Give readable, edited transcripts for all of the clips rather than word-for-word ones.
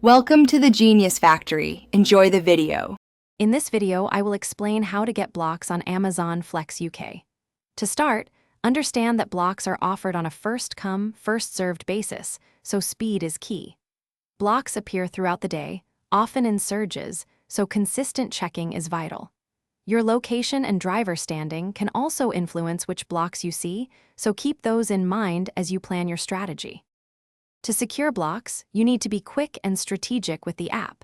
Welcome to the Genius Factory. Enjoy the video. In this video, I will explain how to get blocks on Amazon Flex UK. To start, understand that blocks are offered on a first-come, first-served basis, so speed is key. Blocks appear throughout the day, often in surges, so consistent checking is vital. Your location and driver standing can also influence which blocks you see, so keep those in mind as you plan your strategy. To secure blocks, you need to be quick and strategic with the app.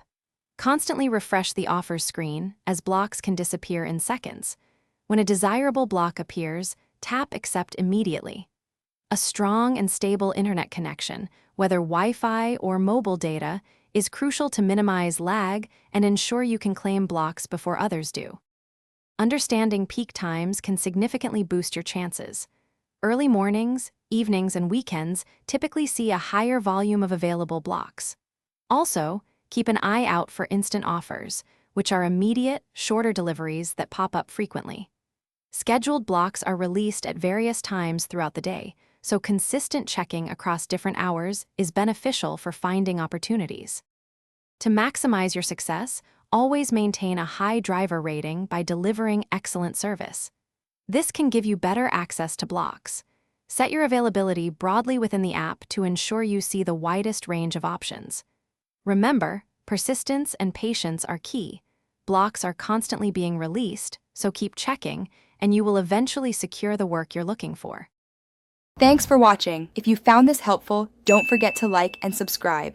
Constantly refresh the offers screen, as blocks can disappear in seconds. When a desirable block appears, tap Accept immediately. A strong and stable internet connection, whether Wi-Fi or mobile data, is crucial to minimize lag and ensure you can claim blocks before others do. Understanding peak times can significantly boost your chances. Early mornings, evenings, and weekends typically see a higher volume of available blocks. Also, keep an eye out for instant offers, which are immediate, shorter deliveries that pop up frequently. Scheduled blocks are released at various times throughout the day, so consistent checking across different hours is beneficial for finding opportunities. To maximize your success, always maintain a high driver rating by delivering excellent service. This can give you better access to blocks. Set your availability broadly within the app to ensure you see the widest range of options. Remember, persistence and patience are key. Blocks are constantly being released, so keep checking, and you will eventually secure the work you're looking for. Thanks for watching. If you found this helpful, don't forget to like and subscribe.